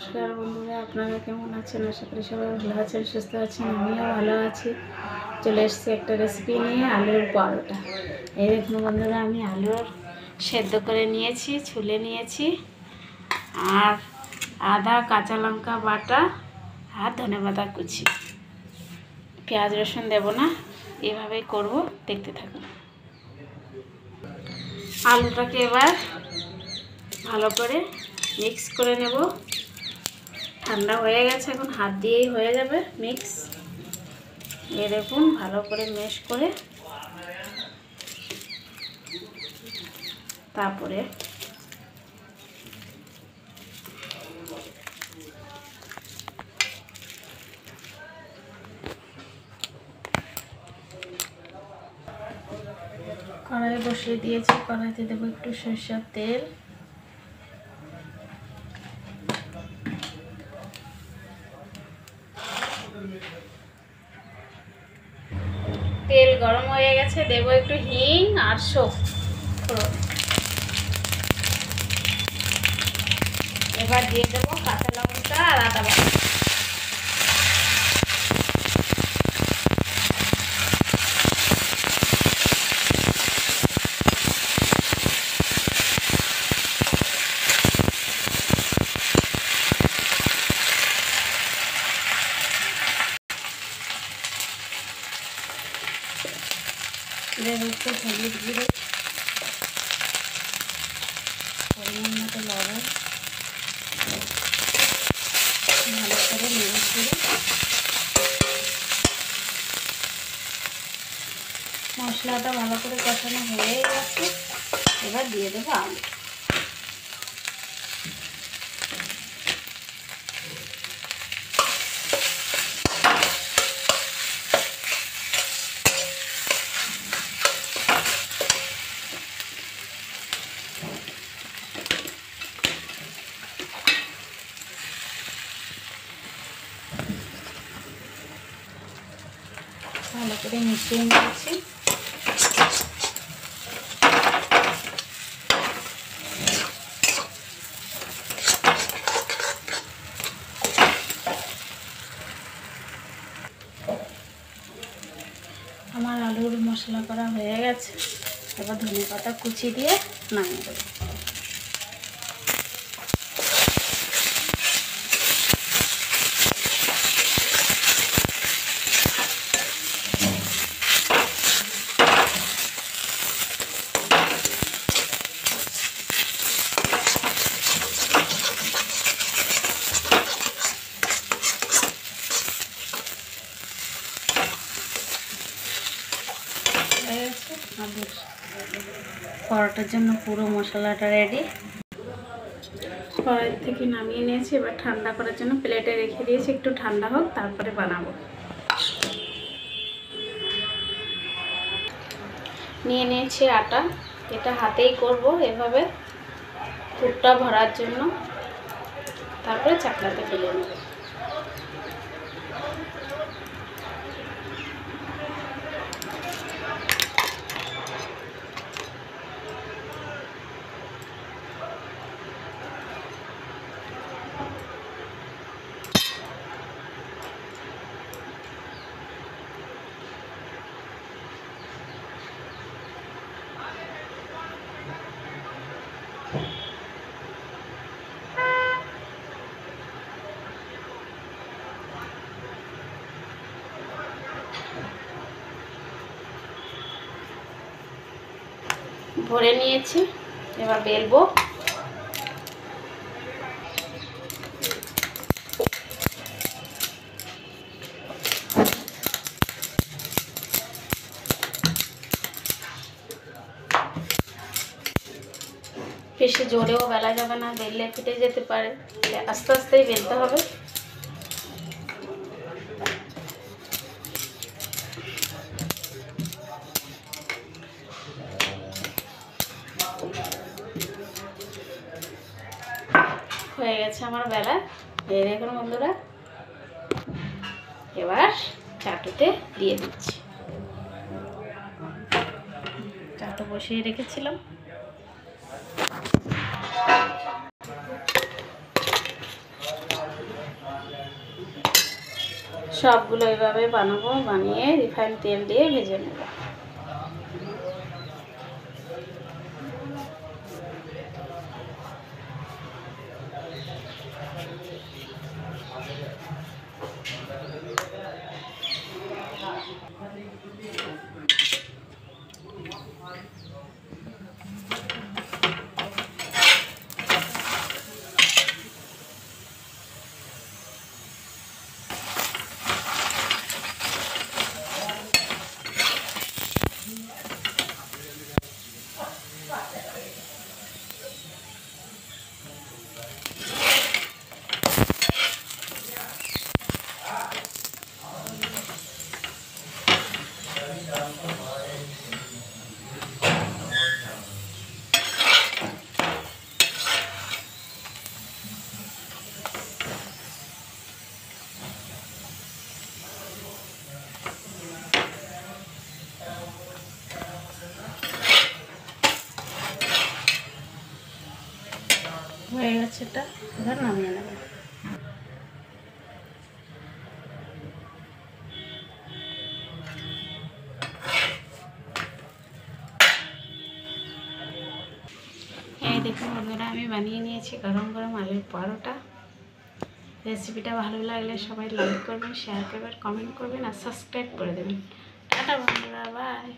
নমস্কার বন্ধুরা, আপনারা কেমন আছেন? আশা করি সবাই ভালো আছেন, সুস্থ আছেন। আমিও ভালো আছি। চলে এসেছি একটা রেসিপি নিয়ে, আলুর পরোটা। এই দেখুন বন্ধুরা, আমি আলুর সেদ্ধ করে নিয়েছি, ছুলে নিয়েছি, আর আদা কাঁচা লঙ্কা বাটা আর ধনেপাতা কুচি। পেঁয়াজ রসুন দেব না, এভাবেই করব, দেখতে থাকুন। আলুটাকে এবার ভালো করে মিক্স করে নেব। ঠান্ডা হয়ে গেছে, এখন হাত দিয়েই হয়ে যাবে মিক্স। এই দেখুন, ভালো করে মেশ করে তারপরে কড়াই বসিয়ে দিয়েছি। কড়াইতে দেবো একটু সরষের তেল, তেল গরম হয়ে গেছে, দেবো একটু হিং আর ফোড়ন। এবার দিয়ে দেবো কাঁচা লঙ্কা আর আদা বাটা। দেবো একটু হলুদ গুঁড়ো, পরিমাণ মতো লবণ, ভালো করে নেড়ে চেড়ে মশলাটা ভালো করে কষানো হয়ে গেছে। এবার দিয়ে দেবো আলু। ভালো করে মিশিয়ে নিয়েছি। আমার আলুর মশলা করা হয়ে গেছে। এবার ধনেপাতা কুচি দিয়ে নামিয়ে দেবো। আলুর পরোটার জন্য পুরো মশলাটা রেডি। কড়াই থেকে নামিয়ে নিয়েছি। এবার ঠান্ডা করার জন্য প্লেটে রেখে দিয়েছি, একটু ঠান্ডা হোক, তারপরে বানাবো। নিয়ে নিয়েছি আটা, এটা হাতেই করব এভাবে পুরটা ভরার জন্য, তারপরে চাকলাতে ফেলে নেব। ভরে নিয়েছি, এবার বেলবো। বেশি জোরেও বেলা যাবে না, বেললে ফেটে যেতে পারে, আস্তে আস্তেই বেলতে হবে। হয়ে গেছে আমার বেলা। এই দেখুন বন্ধুরা, এবার চাটুতে দিয়ে দিচ্ছি। চাটু বসিয়ে রেখেছিলাম। সবগুলো এভাবে বানাবো, বানিয়ে রিফাইন তেল দিয়ে ভেজে নেব। হয়ে গেছে, এটা এবার নামিয়ে নেব। এই দেখুন বন্ধুরা, আমি বানিয়ে নিয়েছি গরম গরম আলুর পরোটা। রেসিপিটা ভালো লাগলে সবাই লাইক করবেন, শেয়ার করবেন, কমেন্ট করবেন আর সাবস্ক্রাইব করে দেবেন। টাটা বন্ধুরা, বাই।